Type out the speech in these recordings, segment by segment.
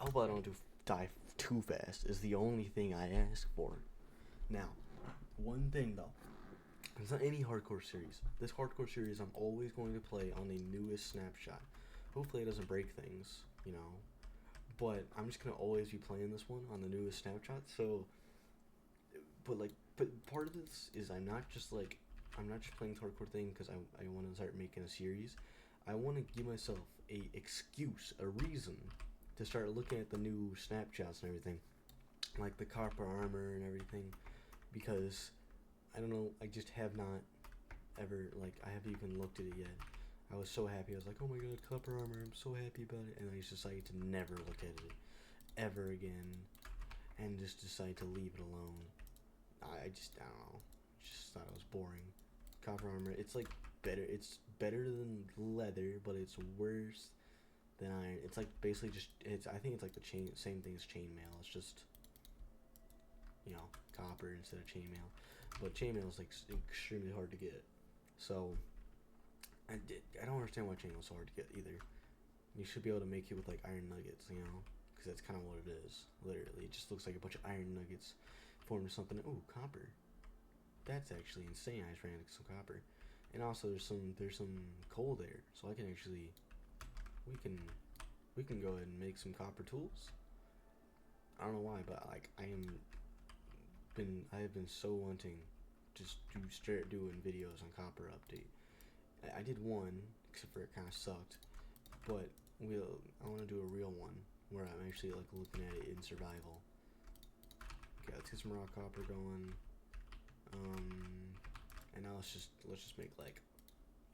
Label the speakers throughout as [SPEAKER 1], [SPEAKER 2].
[SPEAKER 1] I hope I don't die too fast. Is the only thing I ask for. Now, one thing though, it's not any hardcore series. This hardcore series, I'm always going to play on the newest snapshot. Hopefully, it doesn't break things, you know. But I'm just gonna always be playing this one on the newest snapshot. So, but part of this is I'm not just playing the hardcore thing because I want to start making a series. I want to give myself a excuse, a reason to start looking at the new snapshots and everything, like the copper armor and everything, because I don't know, I just have not ever, like, I haven't even looked at it yet. I was so happy. I was like, oh my god, copper armor, I'm so happy about it. And I just decided to never look at it ever again and just decided to leave it alone. I don't know. Just thought it was boring. Copper armor, it's like better. It's better than leather, but it's worse than iron. It's like basically just, I think it's like the same thing as chainmail. It's just, you know, copper instead of chainmail. But chainmail is like extremely hard to get. So I don't understand why chainmail is so hard to get either. You should be able to make it with like iron nuggets, you know, because that's kind of what it is. Literally, it just looks like a bunch of iron nuggets formed into something. Ooh, copper. That's actually insane. I just ran into some copper, and also there's some coal there, so I can actually we can go ahead and make some copper tools. I don't know why, but like I have been so wanting just to start doing videos on copper update. I did one, except for it kind of sucked, but I want to do a real one where I'm actually like looking at it in survival. Okay, let's get some raw copper going. And now let's just make like,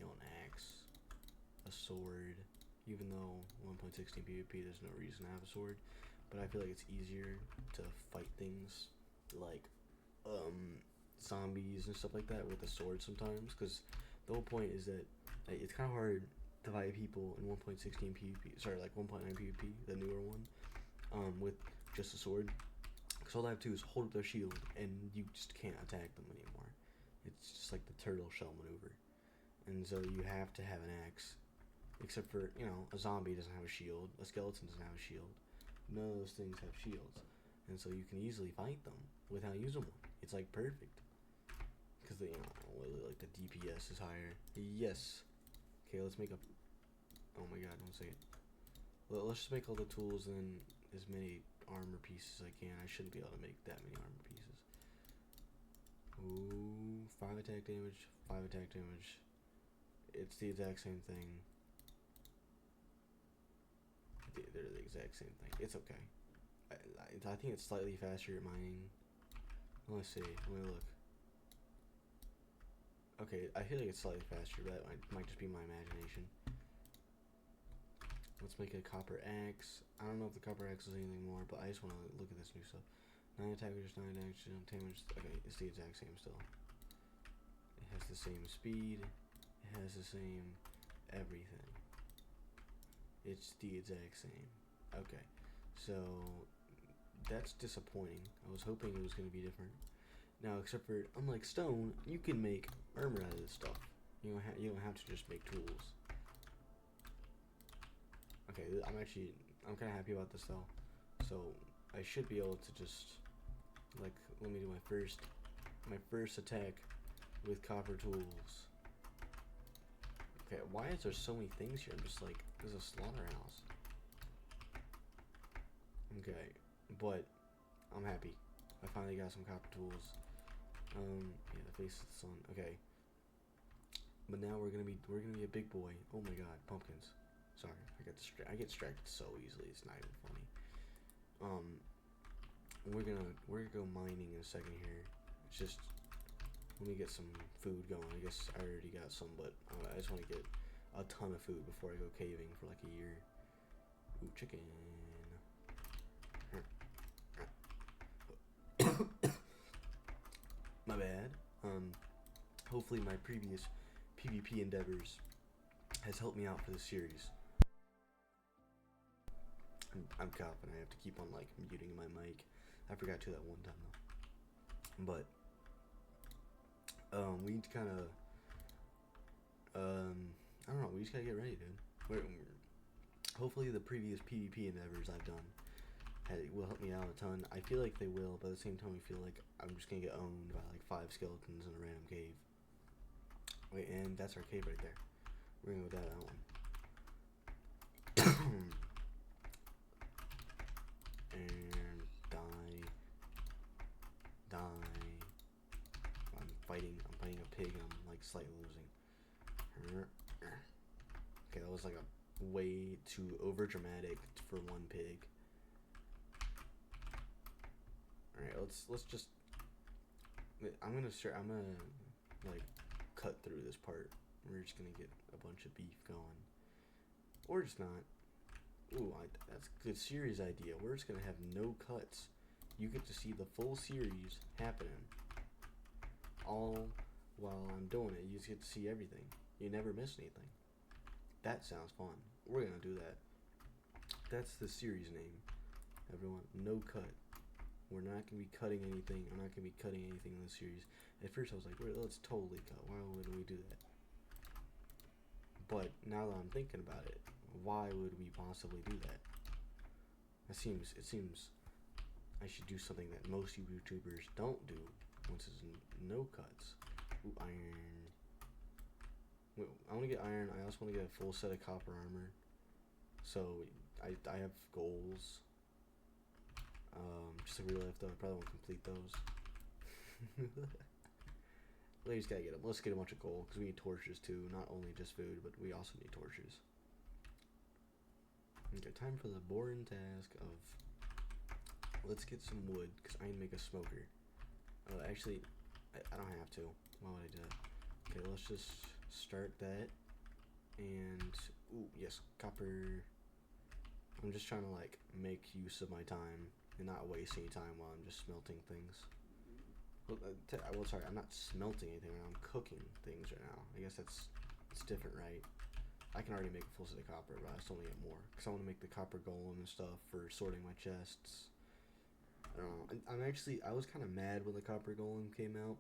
[SPEAKER 1] you know, an axe, a sword. Even though 1.16 PvP, there's no reason to have a sword, but I feel like it's easier to fight things like zombies and stuff like that with a sword sometimes. Because the whole point is that it's kind of hard to fight people in 1.16 PvP. Sorry, like 1.9 PvP, the newer one, with just a sword. Because all they have to do is hold up their shield, and you just can't attack them anymore. It's just like the turtle shell maneuver. And so you have to have an axe. Except for, you know, a zombie doesn't have a shield. A skeleton doesn't have a shield. None of those things have shields. And so you can easily fight them without using one. It's like perfect. Because, you know, like the DPS is higher. Yes. Okay, let's make a... Oh my god, don't say it. Let's just make all the tools and as many armor pieces as I can. I shouldn't be able to make that many armor pieces. Ooh, 5 attack damage, 5 attack damage. It's the exact same thing. They're the exact same thing. It's okay. I think it's slightly faster at mining. Let's see. Let me look. Okay, I feel like it's slightly faster, but that might just be my imagination. Let's make a copper axe. I don't know if the copper axe is anything more, but I just want to look at this new stuff. 9 attack damage, 9 damage. Okay, it's the exact same still. It has the same speed. It has the same everything. It's the exact same. Okay, so that's disappointing. I was hoping it was going to be different. Now, except for, unlike stone, you can make armor out of this stuff. You don't have to just make tools. Okay, I'm kind of happy about this though. So I should be able to just, like, let me do my first attack with copper tools. Okay, why is there so many things here? I'm just like, there's a slaughterhouse. Okay, but I'm happy. I finally got some copper tools. Yeah, the face of the sun. Okay, but now we're gonna be a big boy. Oh my god, pumpkins. Sorry, I get distracted so easily. It's not even funny. We're gonna go mining in a second here. It's just, let me get some food going. I guess I already got some, but I just want to get a ton of food before I go caving for like a year. Ooh, chicken. My bad. Hopefully my previous PvP endeavors has helped me out for this series. I'm coughing. I have to keep on like muting my mic. I forgot to that one time though. But we need to kind of I don't know. We just gotta get ready, dude. Hopefully the previous PvP endeavors I've done will help me out a ton. I feel like they will, but at the same time, I feel like I'm just gonna get owned by like 5 skeletons in a random cave. Wait, and that's our cave right there. We're gonna go down that one. And die. I'm fighting a pig and I'm like slightly losing. Okay, that was like a way too over dramatic for one pig. Alright, let's just I'm gonna like cut through this part. We're just gonna get a bunch of beef going. Or just not. Ooh, that's a good series idea. We're just gonna have no cuts. You get to see the full series happening. All while I'm doing it, you just get to see everything. You never miss anything. That sounds fun. We're gonna do that. That's the series name, everyone. No cut. We're not gonna be cutting anything. I'm not gonna be cutting anything in this series. At first I was like, well, let's totally cut. Why would we do that? But now that I'm thinking about it, why would we possibly do that? It seems I should do something that most YouTubers don't do, which is no cuts. Ooh, iron. Wait, I want to get iron. I also want to get a full set of copper armor. So I have goals. Just in real life though, I probably won't complete those. We just gotta get them. Let's get a bunch of gold because we need torches too. Not only just food, but we also need torches. Okay, time for the boring task of let's get some wood because I need to make a smoker. Actually, I don't have to. Why would I do that? Okay, let's just start that. And ooh, yes, copper. I'm just trying to like make use of my time and not waste any time while I'm just smelting things. Well, sorry, I'm not smelting anything right now. I'm cooking things right now. I guess it's different, right? I can already make a full set of copper, but I still want to get more because I want to make the copper golem and stuff for sorting my chests. I don't know. I was kind of mad when the copper golem came out.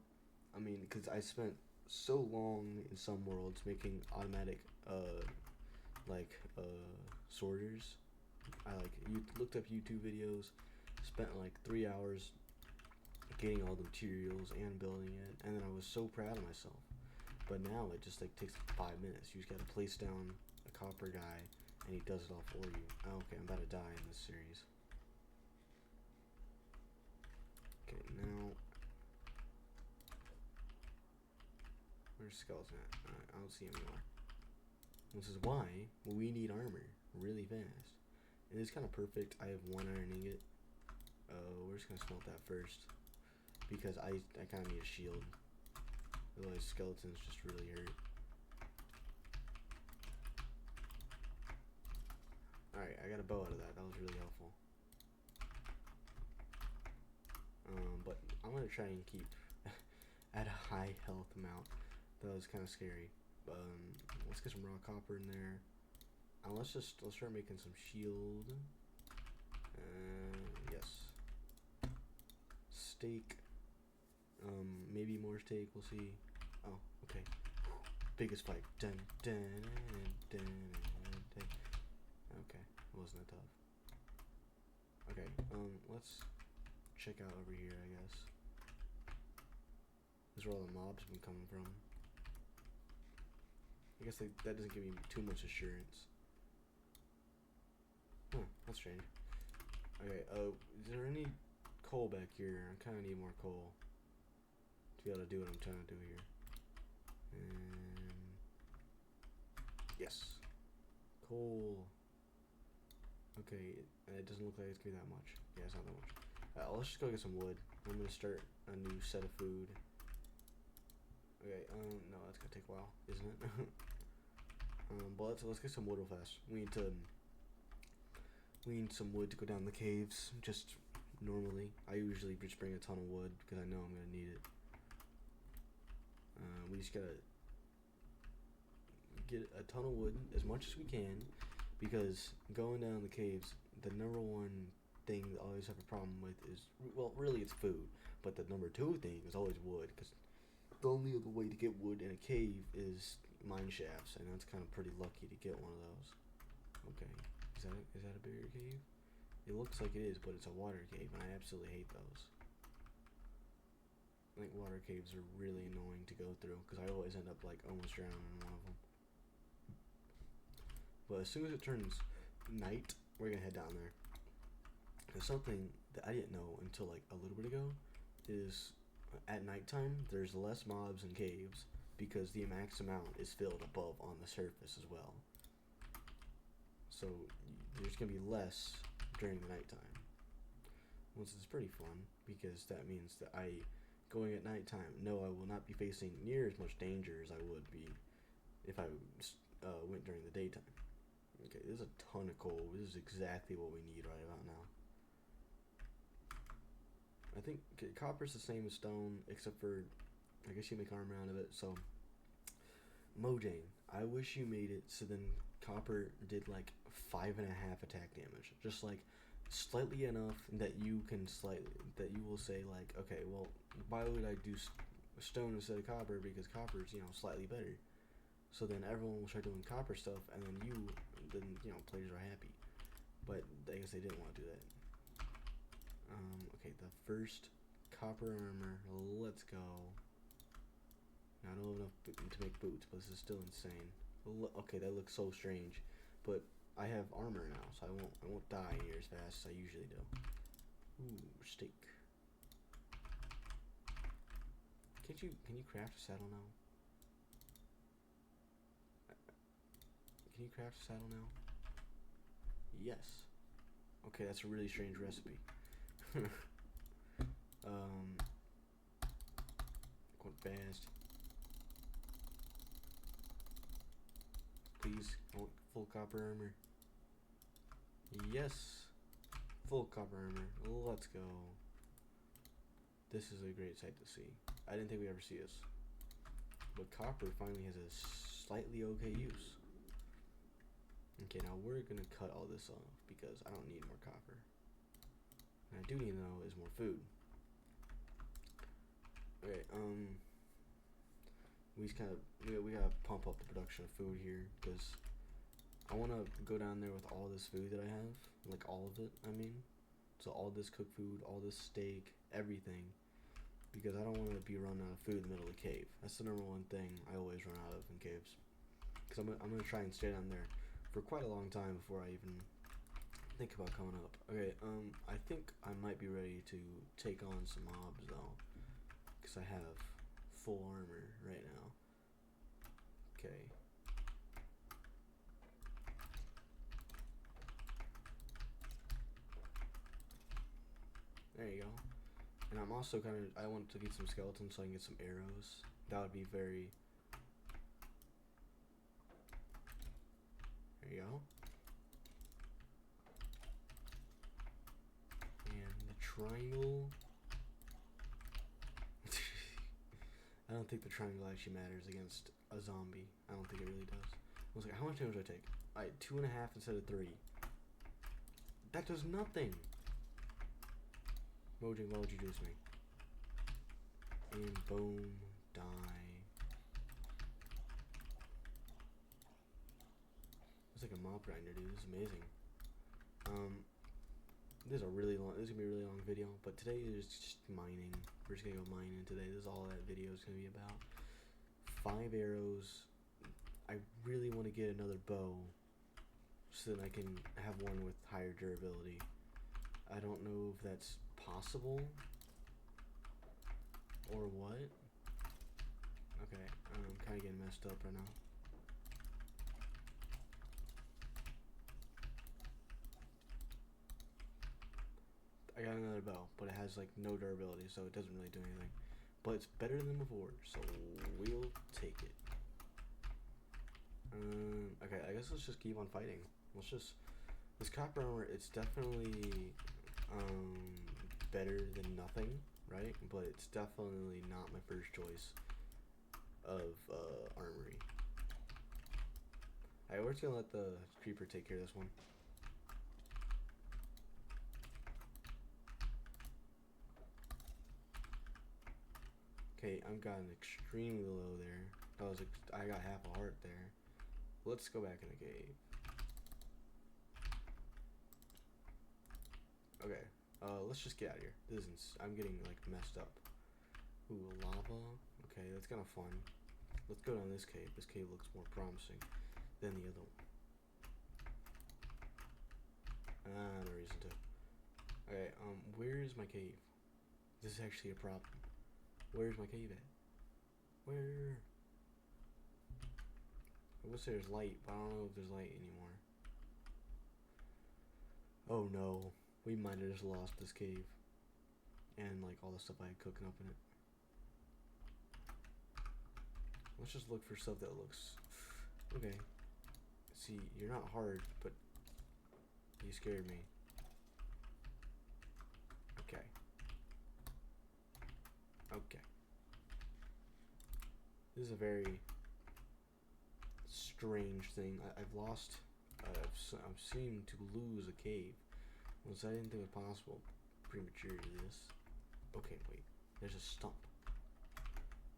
[SPEAKER 1] I mean, because I spent so long in some worlds making automatic sorters. You looked up YouTube videos, spent like 3 hours getting all the materials and building it, and then I was so proud of myself. But now it just like takes 5 minutes. You just gotta place down a copper guy and he does it all for you. Oh, okay, I'm about to die in this series. Okay, now where's skeleton at? I don't see him anymore. This is why we need armor really fast. And it's kind of perfect. I have 1 iron ingot. We're just gonna smelt that first because I kind of need a shield. Otherwise, skeletons just really hurt. Alright, I got a bow out of that. That was really helpful. But I'm gonna try and keep at a high health amount. That was kind of scary. Let's get some raw copper in there. Let's start making some shield. Yes. Steak. Maybe more steak. We'll see. Oh, okay. Biggest fight. Dun dun dun dun dun. Okay, it wasn't that tough. Okay. Let's check out over here. I guess. This is where all the mobs have been coming from. I guess that doesn't give me too much assurance. Huh, that's strange. Okay, is there any coal back here? I kind of need more coal to be able to do what I'm trying to do here. And yes, coal. Okay, it doesn't look like it's gonna be that much. Yeah, it's not that much. Let's just go get some wood. I'm gonna start a new set of food. Okay, no, that's gonna take a while, isn't it? But let's get some wood real fast. We need some wood to go down the caves, just normally. I usually just bring a ton of wood because I know I'm gonna need it. We just gotta get a ton of wood, as much as we can, because going down the caves, the number one thing that I always have a problem with is, well, really it's food, but the number 2 thing is always wood, because the only other way to get wood in a cave is mine shafts, and that's kind of pretty lucky to get one of those. Okay, is that a bigger cave? It looks like it is, but it's a water cave, and I absolutely hate those. I think water caves are really annoying to go through because I always end up like almost drowning in one of them. But as soon as it turns night, we're gonna head down there. There's something that I didn't know until like a little bit ago is at nighttime there's less mobs in caves because the max amount is filled above on the surface as well. So there's gonna be less during the nighttime. Once it's pretty fun because that means that going at nighttime, no, I will not be facing near as much danger as I would be if I went during the daytime. Okay, there's a ton of coal. This is exactly what we need right about now. I think copper's the same as stone, except for I guess you make armor out of it. So, Mojang, I wish you made it so then copper did like 5.5 attack damage, just like slightly enough that you will say like, okay, well, why would I do stone instead of copper? Because copper's slightly better. So then everyone will start doing copper stuff, and then players are happy. But I guess they didn't want to do that. Okay, the first copper armor. Let's go. Now, I don't have enough to make boots, but this is still insane. Okay, that looks so strange, but I have armor now, so I won't die here as fast as I usually do. Ooh, steak. Can you craft a saddle now? Can you craft a saddle now? Yes. Okay, that's a really strange recipe. Going fast. Please, I want full copper armor. Yes, full copper armor. Let's go. This is a great sight to see. I didn't think we'd ever see this, but copper finally has a slightly okay use. Okay, now we're gonna cut all this off because I don't need more copper. What I do need though is more food. Okay, we gotta pump up the production of food here because I want to go down there with all this food that I have, like all of it. I mean, so all this cooked food, all this steak, everything, because I don't want to be running out of food in the middle of the cave. That's the number one thing I always run out of in caves. Because I'm gonna try and stay down there for quite a long time before I even think about coming up. Okay, I think I might be ready to take on some mobs though, because I have full armor right now. Okay. There you go. And I'm also I want to get some skeletons so I can get some arrows. That would be very... There you go. And the triangle... I don't think the triangle actually matters against a zombie. I don't think it really does. I was like, how much damage do I take? Alright, 2.5 instead of 3. That does nothing! Mojang, why would you do this to me? And boom, die. It's like a mob grinder, dude. This is amazing. This is gonna be a really long video, but today is just mining. We're just gonna go mining today. This is all that video is gonna be about. 5 arrows. I really want to get another bow so that I can have one with higher durability. I don't know if that's possible or what. Okay, I'm kind of getting messed up right now. I got another bow, but it has like no durability, so it doesn't really do anything. But it's better than before, so we'll take it. Okay, I guess let's just keep on fighting. This copper armor, it's definitely better than nothing, right? But it's definitely not my first choice of armory. Alright, we're just gonna let the creeper take care of this one. Okay, I've gotten extremely low there. I got half a heart there. Let's go back in the cave. Okay. Let's just get out of here. This isn't. I'm getting like messed up. Ooh, lava. Okay, that's kind of fun. Let's go down this cave. This cave looks more promising than the other one. No reason to. Okay, where is my cave? This is actually a problem. Where's my cave at? Where? I wish there's light, but I don't know if there's light anymore. Oh no, we might have just lost this cave. And like all the stuff I had cooking up in it. Let's just look for stuff that looks... Okay. See, you're not hard, but you scared me. Okay. Okay. This is a very strange thing. I've lost... I've seemed to lose a cave. Once I didn't think it was possible. Premature to this. Okay, wait. There's a stump.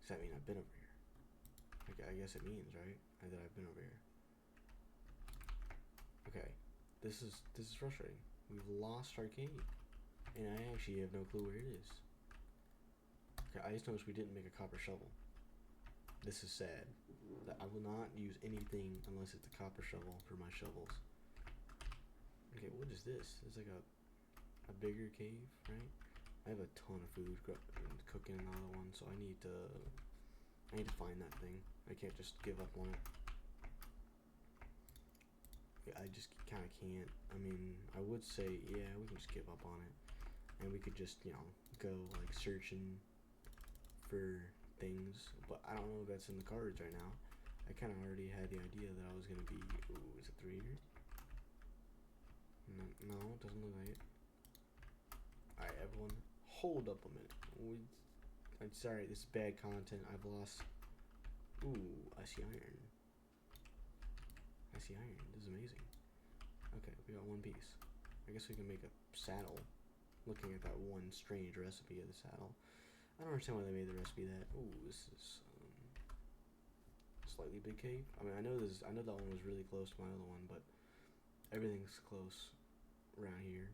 [SPEAKER 1] Does that mean I've been over here? I guess it means, right? That I've been over here. Okay. This is frustrating. We've lost our cave. And I actually have no clue where it is. Okay, I just noticed we didn't make a copper shovel. This is sad. I will not use anything unless it's a copper shovel for my shovels. Okay, what is this? It's like a bigger cave, right? I have a ton of food cooking another one, so I need to find that thing. I can't just give up on it. I just kind of can't. I mean, I would say, yeah, we can just give up on it. And we could just, you know, go like searching for things. But I don't know if that's in the cards right now. I kind of already had the idea that I was going to be... Ooh, is it 3 here? No, it doesn't look like it. Alright, everyone, hold up a minute. I'm sorry, this is bad content. I've lost... Ooh, I see iron. I see iron. This is amazing. Okay, we got one piece. I guess we can make a saddle. Looking at that one strange recipe of the saddle. I don't understand why they made the recipe that. Ooh, this is slightly big cave. I mean, I know that one was really close to my other one, but everything's close around here.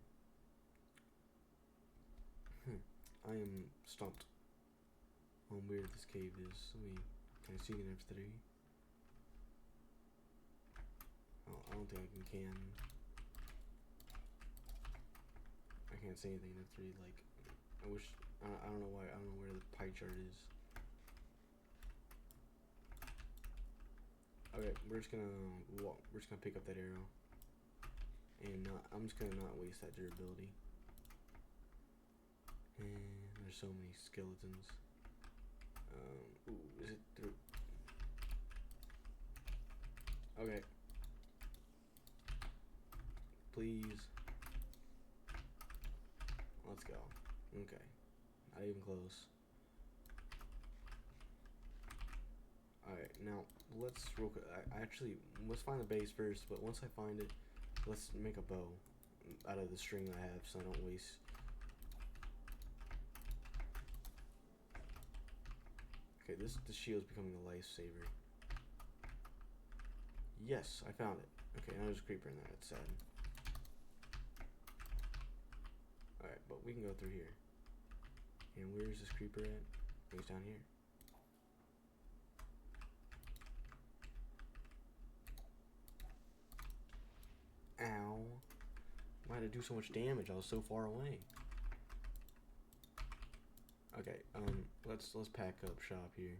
[SPEAKER 1] I am stumped on where this cave is. Can I see it in F3? Oh, I don't think I can. I can't say anything in F3. Like, I wish. I don't know why. I don't know where the pie chart is. Okay, we're just gonna walk. We're just gonna pick up that arrow, and I'm just gonna not waste that durability. And there's so many skeletons. Ooh, is it through? Okay. Please. Let's go. Okay. Not even close. Alright, now let's let's find the base first, but once I find it, let's make a bow out of the string I have so I don't waste. Okay, this shield's becoming a lifesaver. Yes, I found it. Okay, now there's a creeper in there. That's sad. Alright, but we can go through here. And where's this creeper at? He's down here. Ow. Why did it do so much damage? I was so far away. Okay, let's pack up shop here.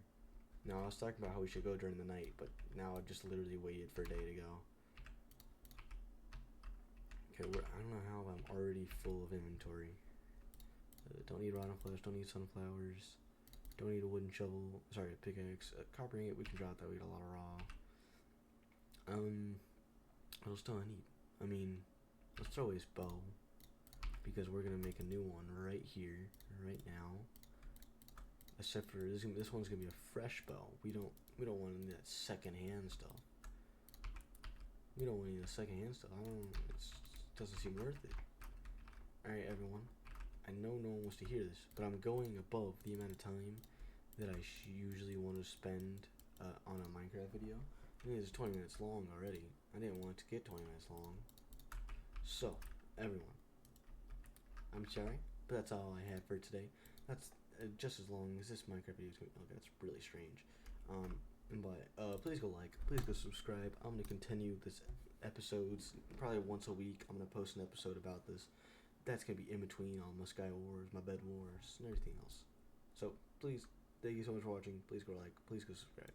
[SPEAKER 1] Now, I was talking about how we should go during the night, but now I've just literally waited for day to go. Okay, I don't know how I'm already full of inventory. Don't need rotten flesh, don't need sunflowers, don't need a wooden shovel, sorry, a pickaxe, copper ingot, we can drop that, we get a lot of raw. What else do I need? I mean, let's throw away this bow, because we're gonna make a new one right here, right now. Except for this one's gonna be a fresh bow. We don't want any of that secondhand stuff. We don't want any of the secondhand stuff. It doesn't seem worth it. Alright, everyone. I know no one wants to hear this, but I'm going above the amount of time that I usually want to spend on a Minecraft video. I mean, it's 20 minutes long already. I didn't want it to get 20 minutes long. So, everyone, I'm sorry, but that's all I had for today. That's just as long as this Minecraft video is going. Okay, that's really strange. But please go like, please go subscribe. I'm gonna continue this episodes probably once a week. I'm gonna post an episode about this. That's gonna be in between all my Sky Wars, my Bed Wars, and everything else. So please, thank you so much for watching. Please go like, please go subscribe.